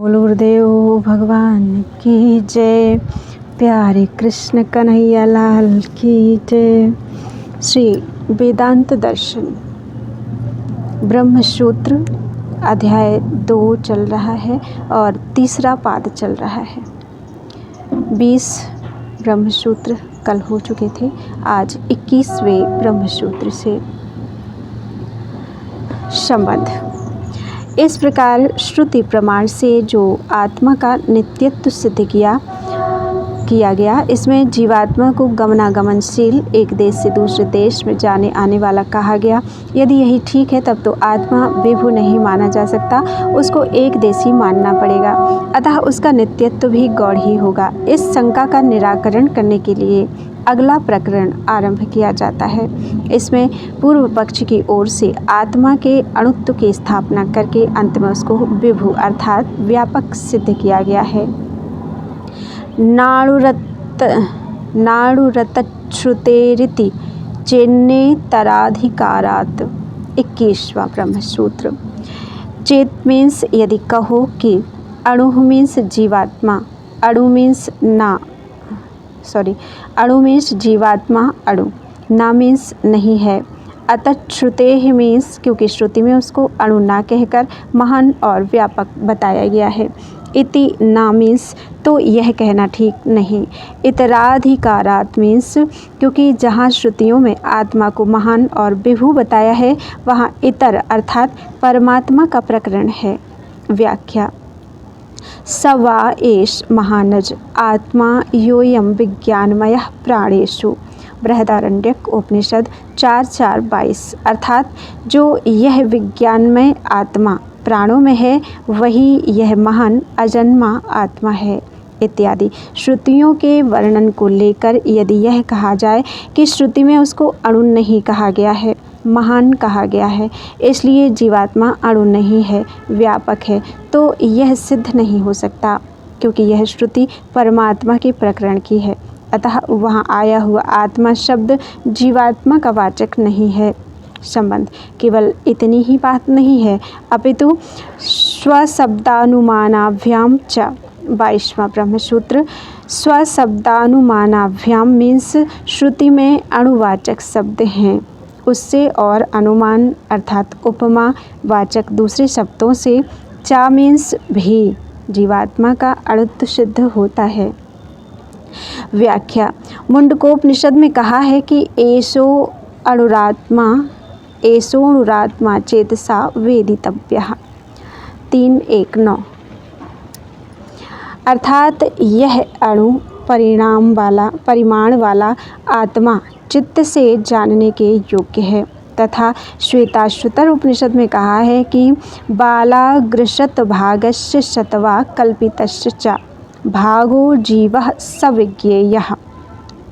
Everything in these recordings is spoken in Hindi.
बोलो गुरुदेव भगवान की जय। प्यारे कृष्ण कन्हैया लाल की जय। श्री वेदांत दर्शन ब्रह्मसूत्र अध्याय 2 चल रहा है और तीसरा पाद चल रहा है। 20 ब्रह्मसूत्र कल हो चुके थे। आज 21वें ब्रह्मसूत्र से संबंध। इस प्रकार श्रुति प्रमाण से जो आत्मा का नित्यत्व सिद्ध किया गया, इसमें जीवात्मा को गमनागमनशील, एक देश से दूसरे देश में जाने आने वाला कहा गया। यदि यही ठीक है तब तो आत्मा विभु नहीं माना जा सकता, उसको एक देशी मानना पड़ेगा, अतः उसका नित्यत्व भी गौण ही होगा। इस शंका का निराकरण करने के लिए अगला प्रकरण आरंभ किया जाता है। इसमें पूर्व पक्ष की ओर से आत्मा के अणुत्व की स्थापना करके अंत में उसको विभु अर्थात व्यापक सिद्ध किया गया है। नाड़ुरतच्छ्रुतेरिति चेन्नेतराधिकारात् 21वां ब्रह्मसूत्र। चेत मीन्स यदि कहो कि अणु मीन्स जीवात्मा, अणु मीन्स जीवात्मा, अणु ना मीन्स नहीं है। अतच्छ्रुते ही मीन्स क्योंकि श्रुति में उसको अणु ना कहकर महान और व्यापक बताया गया है। इति ना मीन्स तो यह कहना ठीक नहीं। इतराधिकारात् मीन्स क्योंकि जहाँ श्रुतियों में आत्मा को महान और विभु बताया है, वहाँ इतर अर्थात परमात्मा का प्रकरण है। व्याख्या। स वा एष महानज आत्मा योऽयं विज्ञानमयः प्राणेषु। बृहदारण्यक उपनिषद 4:4-22। अर्थात जो यह विज्ञानमय आत्मा प्राणों में है, वही यह महान अजन्मा आत्मा है इत्यादि श्रुतियों के वर्णन को लेकर यदि यह कहा जाए कि श्रुति में उसको अणु नहीं कहा गया है, महान कहा गया है, इसलिए जीवात्मा अणु नहीं है, व्यापक है, तो यह सिद्ध नहीं हो सकता, क्योंकि यह श्रुति परमात्मा के प्रकरण की है। अतः वहाँ आया हुआ आत्मा शब्द जीवात्मा का वाचक नहीं है। संबंध। केवल इतनी ही बात नहीं है, अपितु स्वशब्दानुमानाभ्याम च 22वां ब्रह्मसूत्र। स्वशब्दानुमानाभ्याम मीन्स श्रुति में अणुवाचक शब्द हैं, उससे और अनुमान अर्थात उपमा वाचक दूसरे शब्दों से चा मीन्स भी जीवात्मा का अणुत्व सिद्ध होता है। व्याख्या। मुंडकोपनिषद में कहा है कि एषोऽणुरात्मा चेतसा वेदितव्यः 3:1-9। अर्थात यह अणु परिमाण वाला आत्मा चित्त से जानने के योग्य है। तथा श्वेताश्वतर उपनिषद में कहा है कि बालाग्रशत भागस्य शतवा कल्पितस्य च भागो जीवः सविज्ञेयः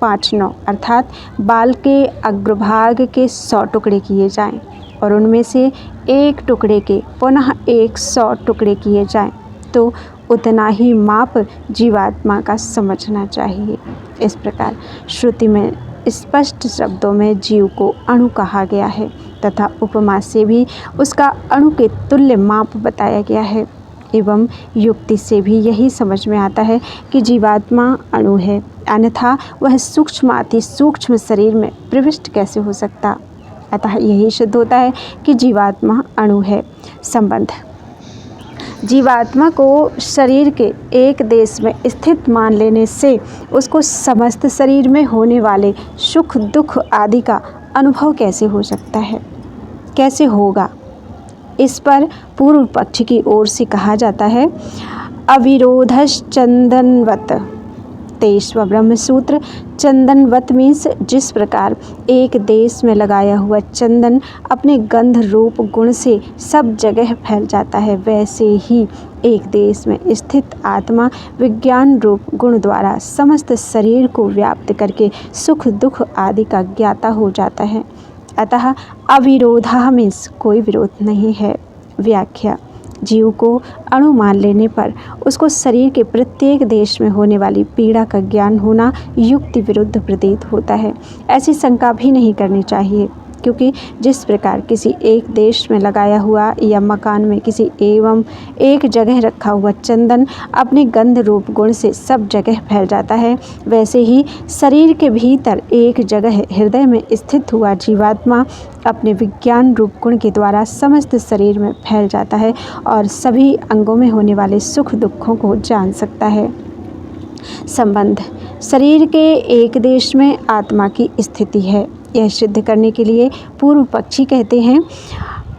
5:9। अर्थात बाल के अग्रभाग के 100 टुकड़े किए जाएं और उनमें से एक टुकड़े के पुनः 100 टुकड़े किए जाएं, तो उतना ही माप जीवात्मा का समझना चाहिए। इस प्रकार श्रुति में स्पष्ट शब्दों में जीव को अणु कहा गया है तथा उपमा से भी उसका अणु के तुल्य माप बताया गया है। एवं युक्ति से भी यही समझ में आता है कि जीवात्मा अणु है, अन्यथा वह सूक्ष्माति सूक्ष्म शरीर में प्रविष्ट कैसे हो सकता। अतः यही सिद्ध होता है कि जीवात्मा अणु है। संबंध। जीवात्मा को शरीर के एक देश में स्थित मान लेने से उसको समस्त शरीर में होने वाले सुख दुख आदि का अनुभव कैसे हो सकता है, कैसे होगा। इस पर पूर्व पक्ष की ओर से कहा जाता है अविरोधश्चंदनवत 23वां ब्रह्मसूत्र। चंदनवत मीन्स जिस प्रकार एक देश में लगाया हुआ चंदन अपने गंध रूप गुण से सब जगह फैल जाता है, वैसे ही एक देश में स्थित आत्मा विज्ञान रूप गुण द्वारा समस्त शरीर को व्याप्त करके सुख दुख आदि का ज्ञाता हो जाता है। अतः अविरोधा मीन्स कोई विरोध नहीं है। व्याख्या। जीव को अणु मान लेने पर उसको शरीर के प्रत्येक देश में होने वाली पीड़ा का ज्ञान होना युक्ति विरुद्ध प्रतीत होता है। ऐसी शंका भी नहीं करनी चाहिए। क्योंकि जिस प्रकार किसी एक देश में लगाया हुआ या मकान में किसी एवं एक जगह रखा हुआ चंदन अपने गंध रूप गुण से सब जगह फैल जाता है, वैसे ही शरीर के भीतर एक जगह हृदय में स्थित हुआ जीवात्मा अपने विज्ञान रूप गुण के द्वारा समस्त शरीर में फैल जाता है और सभी अंगों में होने वाले सुख दुखों को जान सकता है। संबंध शरीर के एक देश में आत्मा की स्थिति है। यह सिद्ध करने के लिए पूर्व पक्षी कहते हैं,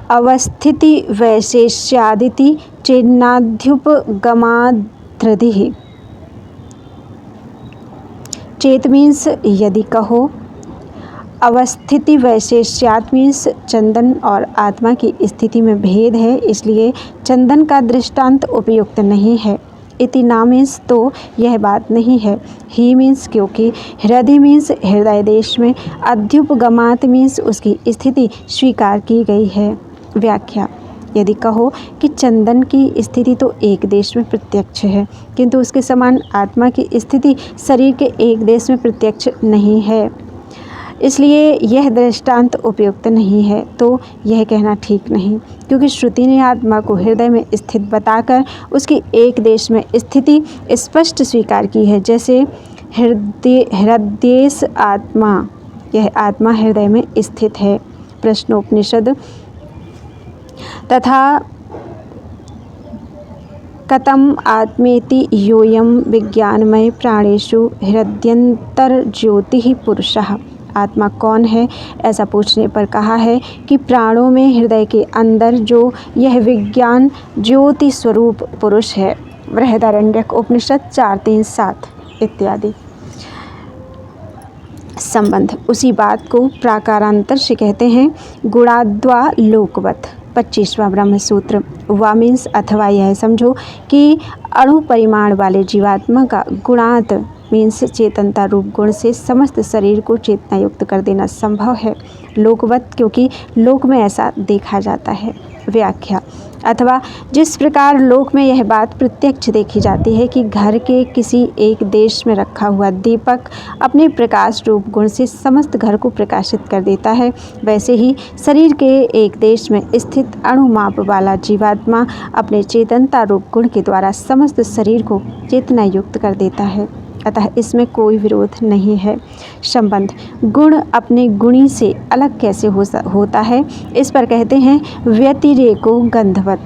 अवस्थिति वैशेष्यादिति चेन्नाध्युपगमाधृधि। चेत मीन्स यदि कहो, अवस्थिति वैशेष्यात मीन्स चंदन और आत्मा की स्थिति में भेद है, इसलिए चंदन का दृष्टांत उपयुक्त नहीं है। इति ना मीन्स तो यह बात नहीं है। ही मीन्स क्योंकि, हृदय मीन्स हृदय देश में, अध्युपगमात मीन्स उसकी स्थिति स्वीकार की गई है। व्याख्या यदि कहो कि चंदन की स्थिति तो एक देश में प्रत्यक्ष है, किंतु उसके समान आत्मा की स्थिति शरीर के एक देश में प्रत्यक्ष नहीं है, इसलिए यह दृष्टांत उपयुक्त नहीं है, तो यह कहना ठीक नहीं, क्योंकि श्रुति ने आत्मा को हृदय में स्थित बताकर उसकी एक देश में स्थिति स्पष्ट स्वीकार की है। जैसे हृदयेश आत्मा, यह आत्मा हृदय में स्थित है। प्रश्नोपनिषद तथा कथम आत्मेति योऽयं विज्ञानमय प्राणेषु हृदयंतर्ज्योतिः पुरुषः। आत्मा कौन है, ऐसा पूछने पर कहा है कि प्राणों में हृदय के अंदर जो यह विज्ञान ज्योति स्वरूप पुरुष है। बृहदारण्यक उपनिषद 4:3-7 इत्यादि। संबंध उसी बात को प्राकारांतर से कहते हैं, गुणाद्वा लोकवत। 25वां ब्रह्म सूत्र। वा मीन्स अथवा यह समझो कि अणु परिमाण वाले जीवात्मा का गुणात मीन्स चेतनता रूप गुण से समस्त शरीर को चेतना युक्त कर देना संभव है। लोकवत क्योंकि लोक में ऐसा देखा जाता है। व्याख्या अथवा जिस प्रकार लोक में यह बात प्रत्यक्ष देखी जाती है कि घर के किसी एक देश में रखा हुआ दीपक अपने प्रकाश रूप गुण से समस्त घर को प्रकाशित कर देता है, वैसे ही शरीर के एक देश में स्थित अणुमाप वाला जीवात्मा अपने चेतनता रूप गुण के द्वारा समस्त शरीर को चेतना युक्त कर देता है। अतः इसमें कोई विरोध नहीं है। संबंध गुण अपने गुणी से अलग कैसे होता है, इस पर कहते हैं, व्यतिरेको गंधवत।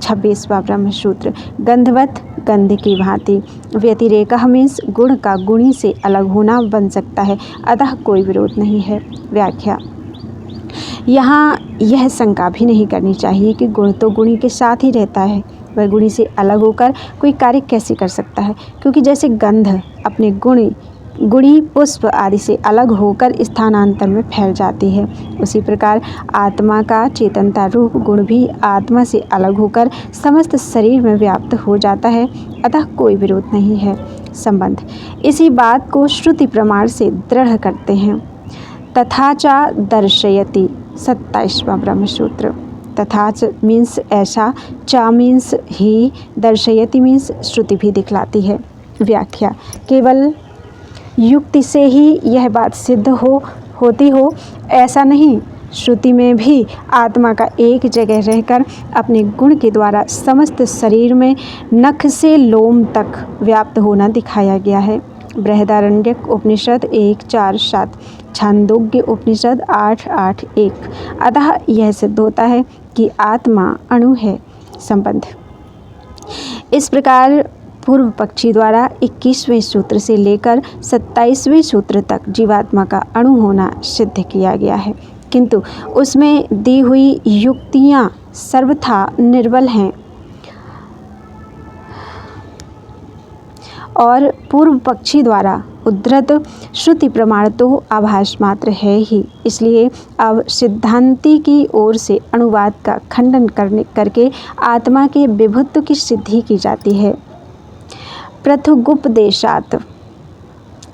26वां ब्रह्म सूत्र। गंधवत गंध की भांति। व्यतिरेक मीन्स गुण का गुणी से अलग होना बन सकता है, अतः कोई विरोध नहीं है। व्याख्या यहाँ यह शंका भी नहीं करनी चाहिए कि गुण तो गुणी के साथ ही रहता है, वह गुणी से अलग होकर कोई कार्य कैसे कर सकता है, क्योंकि जैसे गंध अपने गुणी पुष्प आदि से अलग होकर स्थानांतर में फैल जाती है, उसी प्रकार आत्मा का चेतनता रूप गुण भी आत्मा से अलग होकर समस्त शरीर में व्याप्त हो जाता है, अतः कोई विरोध नहीं है। संबंध इसी बात को श्रुति प्रमाण से दृढ़ करते हैं। तथा च दर्शयति। 27वां ब्रह्म सूत्र। तथा च मीन्स ऐसा, चा मीन्स ही, दर्शयति मीन्स श्रुति भी दिखलाती है। व्याख्या केवल युक्ति से ही यह बात सिद्ध होती हो ऐसा नहीं, श्रुति में भी आत्मा का एक जगह रहकर अपने गुण के द्वारा समस्त शरीर में नख से लोम तक व्याप्त होना दिखाया गया है। बृहदारण्यक उपनिषद 1:4-7, छांदोग्य उपनिषद 8:8-1। अतः यह सिद्ध होता है कि आत्मा अणु है। संबंध इस प्रकार पूर्व पक्षी द्वारा 21वें सूत्र से लेकर 27वें सूत्र तक जीवात्मा का अणु होना सिद्ध किया गया है, किंतु उसमें दी हुई युक्तियाँ सर्वथा निर्बल हैं और पूर्व पक्षी द्वारा उद्धृत श्रुति प्रमाण तो आभास मात्र है ही। इसलिए अब सिद्धांति की ओर से अनुवाद का खंडन करके आत्मा के विभुत्व की सिद्धि की जाती है। पृथगुपदेशात।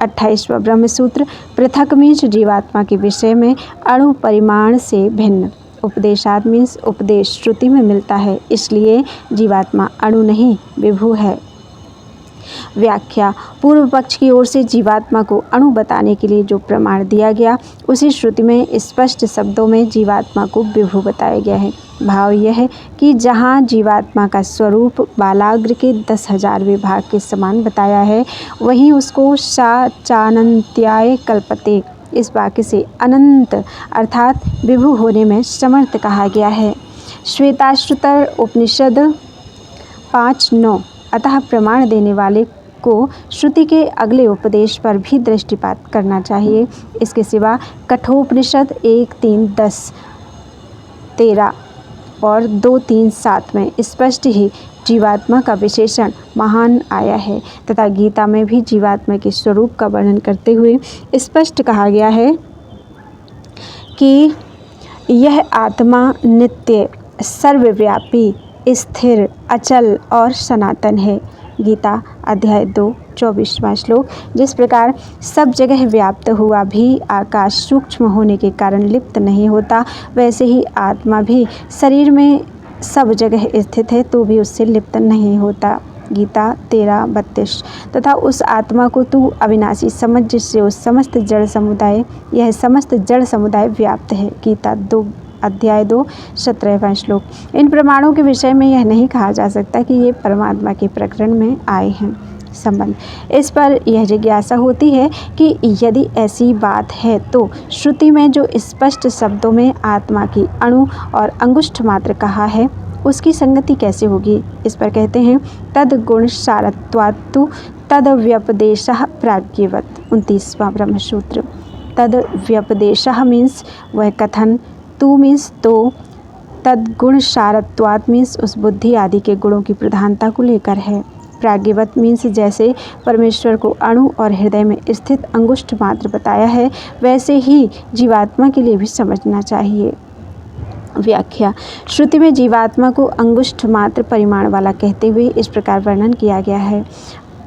28वां ब्रह्मसूत्र। पृथक मीन्स जीवात्मा के विषय में अणु परिमाण से भिन्न। उपदेशात मीन्स उपदेश श्रुति में मिलता है, इसलिए जीवात्मा अणु नहीं विभु है। व्याख्या। पूर्व पक्ष की ओर से जीवात्मा को अणु बताने के लिए जो प्रमाण दिया गया, उसी श्रुति में स्पष्ट शब्दों में जीवात्मा को विभु बताया गया है। भाव यह है कि जहाँ जीवात्मा का स्वरूप बालाग्र के 10,000वें भाग के समान बताया है, वहीं उसको चानन्त्याय कल्पते इस वाक्य से अनंत अर्थात विभु होने में समर्थ कहा गया है। श्वेताश्वतर उपनिषद 5:9। अतः प्रमाण देने वाले को श्रुति के अगले उपदेश पर भी दृष्टिपात करना चाहिए। इसके सिवा कठोपनिषद 1:3-10, 13 और 2:3-7 में स्पष्ट ही जीवात्मा का विशेषण महान आया है तथा गीता में भी जीवात्मा के स्वरूप का वर्णन करते हुए स्पष्ट कहा गया है कि यह आत्मा नित्य, सर्वव्यापी, स्थिर, अचल और सनातन है। गीता अध्याय 2 24वां श्लोक। जिस प्रकार सब जगह व्याप्त हुआ भी आकाश सूक्ष्म होने के कारण लिप्त नहीं होता, वैसे ही आत्मा भी शरीर में सब जगह स्थित है तो भी उससे लिप्त नहीं होता। गीता 13:32। तथा उस आत्मा को तू अविनाशी समझ जिससे उस समस्त जड़ समुदाय व्याप्त है। गीता अध्याय 2 17वां श्लोक। इन प्रमाणों के विषय में यह नहीं कहा जा सकता कि ये परमात्मा के प्रकरण में आए हैं। संबंध। इस पर यह जिज्ञासा होती है कि यदि ऐसी बात है तो श्रुति में जो स्पष्ट शब्दों में आत्मा की अणु और अंगुष्ठ मात्र कहा है, उसकी संगति कैसे होगी। इस पर कहते हैं तद गुण सारत्वात्तु तद व्यपदेशः प्राज्ञवत्। 29वां ब्रह्मसूत्र। तद व्यपदेशः मीन्स वह कथन, तू मीन्स तो, तद गुण सारत्वात् मीन्स उस बुद्धि आदि के गुणों की प्रधानता को लेकर है। प्राज्ञवत मीन्स जैसे परमेश्वर को अणु और हृदय में स्थित अंगुष्ठ मात्र बताया है, वैसे ही जीवात्मा के लिए भी समझना चाहिए। व्याख्या। श्रुति में जीवात्मा को अंगुष्ठ मात्र परिमाण वाला कहते हुए इस प्रकार वर्णन किया गया है।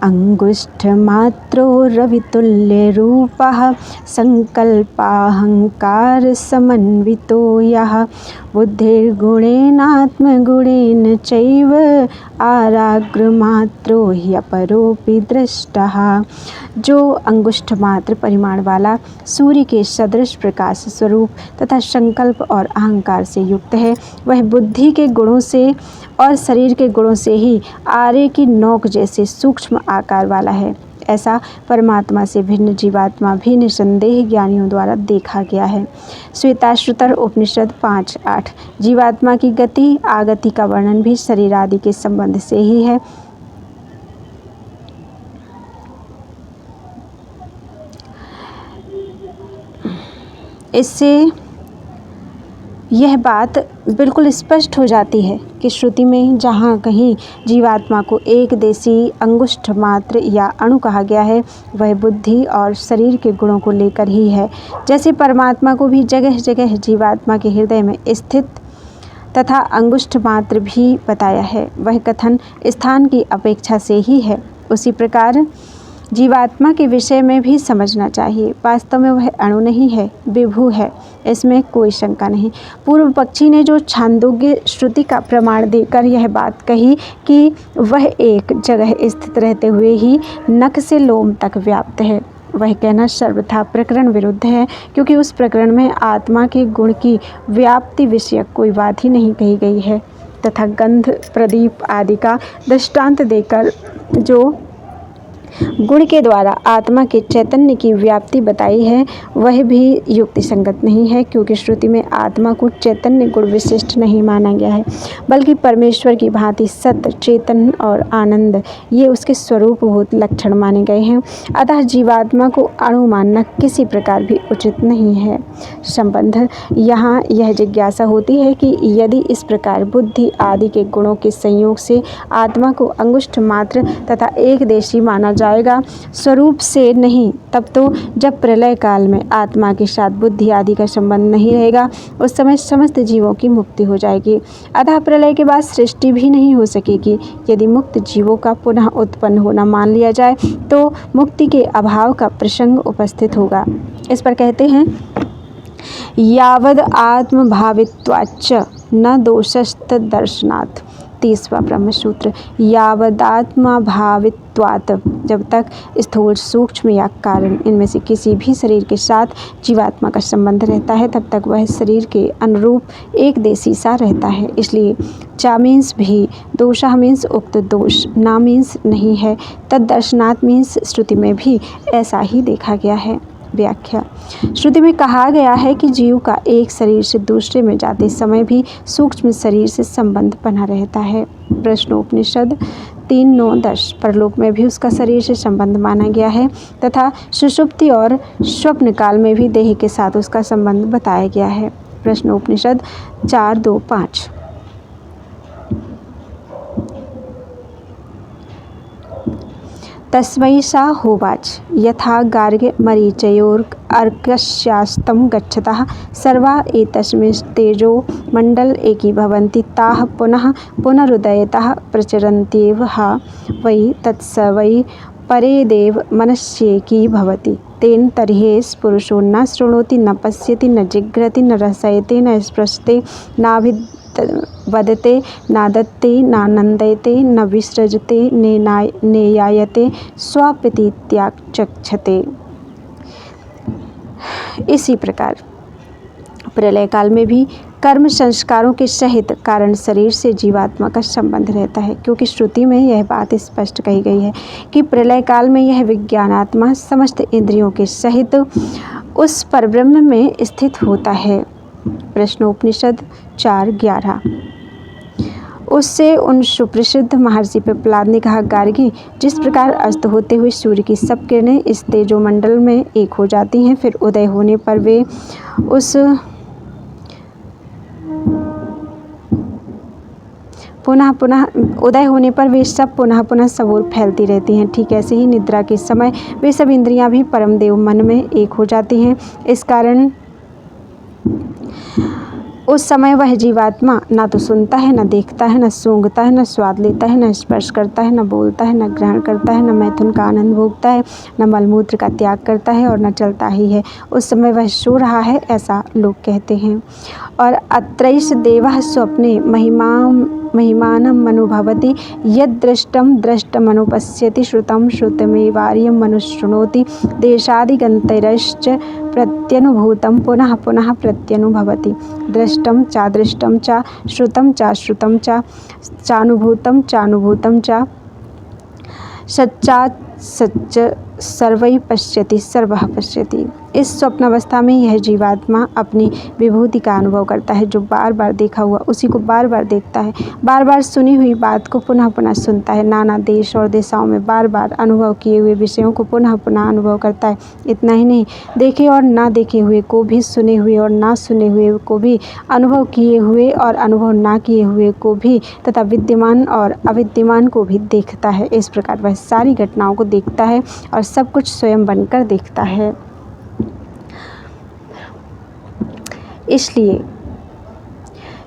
अंगुष्ठ मात्रो रवितुल्य रूपः संकल्पाहंकार समन्वितो यः बुद्धिर्गुणेनात्मगुणेन चैव आराग्रमात्रो ह्यपरोऽपि दृष्टः। जो अंगुष्ठ मात्र परिमाण वाला, सूर्य के सदृश प्रकाश स्वरूप तथा संकल्प और अहंकार से युक्त है, वह बुद्धि के गुणों से और शरीर के गुणों से ही आरे की नोक जैसे सूक्ष्म आकार वाला है। ऐसा परमात्मा से भिन्न जीवात्मा भी निसंदेह ज्ञानियों द्वारा देखा गया है। श्वेताश्वतर उपनिषद 5:8। जीवात्मा की गति आगति का वर्णन भी शरीर आदि के संबंध से ही है। इससे यह बात बिल्कुल स्पष्ट हो जाती है कि श्रुति में जहाँ कहीं जीवात्मा को एक देशी अंगुष्ठ मात्र या अणु कहा गया है, वह बुद्धि और शरीर के गुणों को लेकर ही है। जैसे परमात्मा को भी जगह जगह जीवात्मा के हृदय में स्थित तथा अंगुष्ठ मात्र भी बताया है, वह कथन स्थान की अपेक्षा से ही है। उसी प्रकार जीवात्मा के विषय में भी समझना चाहिए। वास्तव में वह अणु नहीं है, विभु है, इसमें कोई शंका नहीं। पूर्व पक्षी ने जो छांदोग्य श्रुति का प्रमाण देकर यह बात कही कि वह एक जगह स्थित रहते हुए ही नख से लोम तक व्याप्त है, वह कहना सर्वथा प्रकरण विरुद्ध है, क्योंकि उस प्रकरण में आत्मा के गुण की व्याप्ति विषयक कोई बात ही नहीं कही गई है तथा गंध, प्रदीप आदि का दृष्टांत देकर जो गुण के द्वारा आत्मा के चैतन्य की व्याप्ति बताई है, वह भी युक्ति संगत नहीं है, क्योंकि श्रुति में आत्मा को चैतन्य गुण विशिष्ट नहीं माना गया है, बल्कि परमेश्वर की भांति सत्य, चेतन और आनंद ये उसके स्वरूपभूत लक्षण माने गए हैं। अतः जीवात्मा को अणु मानना किसी प्रकार भी उचित नहीं है। संबंध। यहाँ यह जिज्ञासा होती है कि यदि इस प्रकार बुद्धि आदि के गुणों के संयोग से आत्मा को अंगुष्ठ मात्र तथा एक देशी माना जाएगा, स्वरूप से नहीं, तब तो जब प्रलय काल में आत्मा के साथ बुद्धि आदि का संबंध नहीं रहेगा, उस समय समस्त जीवों की मुक्ति हो जाएगी। अतः प्रलय के बाद सृष्टि भी नहीं हो सकेगी। यदि मुक्त जीवों का पुनः उत्पन्न होना मान लिया जाए तो मुक्ति के अभाव का प्रसंग उपस्थित होगा। इस पर कहते हैं यावद आत्मभावित्वाच्च न दोषस्त दर्शनात्। 30वां ब्रह्मसूत्र, यावदात्मा भावित्वात्, जब तक स्थूल, सूक्ष्म या कारण इनमें से किसी भी शरीर के साथ जीवात्मा का संबंध रहता है, तब तक वह शरीर के अनुरूप एक देशी सा रहता है। इसलिए चा मीन्स भी, दोषा मीन्स उक्त दोष, ना मीन्स नहीं है, तद्दर्शनात् मीन्स श्रुति में भी ऐसा ही देखा गया है। व्याख्या: श्रुति में कहा गया है कि जीव का एक शरीर से दूसरे में जाते समय भी सूक्ष्म शरीर से संबंध बना रहता है। प्रश्नोपनिषद 3:9-10, परलोक में भी उसका शरीर से संबंध माना गया है तथा सुषुप्ति और स्वप्न काल में भी देह के साथ उसका संबंध बताया गया है। प्रश्नोपनिषद 4:2-5। तस्मै सा होवाच, यथा गार्ग्य मरीचयोर्कस्यास्तं गच्छतः सर्वा एतस्मिंस्तेजो मण्डल एकीभवन्ति, ताः पुनः पुनरुदयतः प्रचरन्त्येव हा वै तत्स वै परेदेव मनस्येकी भवति। तेन तर्ह्येष पुरुषो न शृणोति, न पश्यति, न जिघ्रति, न रसयते, न स्पृशते, वदते, नादत्ते, नानन्दयते, न विसृजते, नेयायते, स्वप्रीत्याचक्षते। इसी प्रकार प्रलय काल में भी कर्म संस्कारों के सहित कारण शरीर से जीवात्मा का संबंध रहता है, क्योंकि श्रुति में यह बात स्पष्ट कही गई है कि प्रलय काल में यह विज्ञानात्मा समस्त इंद्रियों के सहित उस परब्रह्म में स्थित होता है। प्रश्नोपनिषद 4:11। उससे उन सुप्रसिद्ध महर्षि पिप्पलाद ने कहा, गार्गी, जिस प्रकार अस्त होते हुए सूर्य की सब किरणें इस तेजोमंडल में एक हो जाती हैं, फिर उदय होने पर वे उस सब पुनः सब ओर फैलती रहती हैं। ठीक ऐसे ही निद्रा के समय वे सब इंद्रियां भी परमदेव मन में एक हो जाती हैं। इस कारण उस समय वह जीवात्मा ना तो सुनता है, न देखता है, न सूंघता है, न स्वाद लेता है, न स्पर्श करता है, न बोलता है, न ग्रहण करता है, न मैथुन का आनंद भोगता है, न मलमूत्र का त्याग करता है और न चलता ही है। उस समय वह सो रहा है, ऐसा लोग कहते हैं। और अत्रैष देवः स्वप्ने महिमानम् अनुभवति, यद्दृष्टं दृष्टमनुपश्यति, श्रुतं श्रुतमेवार्यं मनुशृणोति, देशादिगन्तैश्च प्रत्यनुभूतं पुनः पुनः प्रत्यनुभवति। दृष्टं च श्रुतं च चानुभूतं च सच्चात् सच्च सर्वै पश्यति सर्वः पश्यति। इस स्वप्नावस्था में यह जीवात्मा अपनी विभूति का अनुभव करता है। जो बार बार देखा हुआ उसी को बार बार देखता है, बार बार सुनी हुई बात को पुनः पुनः सुनता है, नाना देश और दिशाओं में बार बार अनुभव किए हुए विषयों को पुनः पुनः अनुभव करता है। इतना ही नहीं, देखे और ना देखे हुए को भी, सुने हुए और ना सुने हुए को भी, अनुभव किए हुए और अनुभव ना किए हुए को भी, तथा विद्यमान और अविद्यमान को भी देखता है। इस प्रकार वह सारी घटनाओं को देखता है और सब कुछ स्वयं बनकर देखता है। इसलिए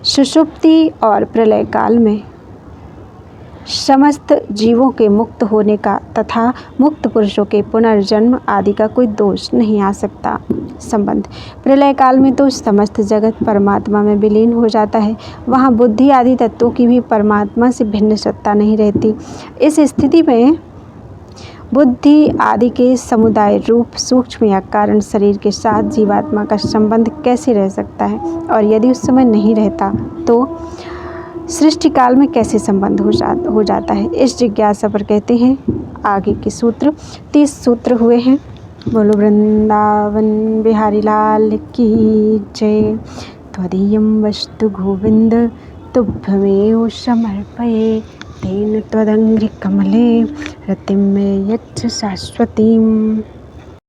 सुषुप्ति और प्रलय काल में समस्त जीवों के मुक्त होने का तथा मुक्त पुरुषों के पुनर्जन्म आदि का कोई दोष नहीं आ सकता। संबंध: प्रलय काल में तो समस्त जगत परमात्मा में विलीन हो जाता है। वहाँ बुद्धि आदि तत्वों की भी परमात्मा से भिन्न सत्ता नहीं रहती। इस स्थिति में बुद्धि आदि के समुदाय रूप सूक्ष्म या कारण शरीर के साथ जीवात्मा का संबंध कैसे रह सकता है, और यदि उस समय नहीं रहता तो सृष्टि काल में कैसे संबंध हो जाता है। इस जिज्ञासा पर कहते हैं आगे के सूत्र। 30 सूत्र हुए हैं। बोलो वृंदावन बिहारी लाल की जय। त्वदीयं वस्तु गोविंद तुभ्यमेव समर्पये, तेन त्वदङ्घ्रिकमले रतिं मे यच्छ शाश्वतीम्।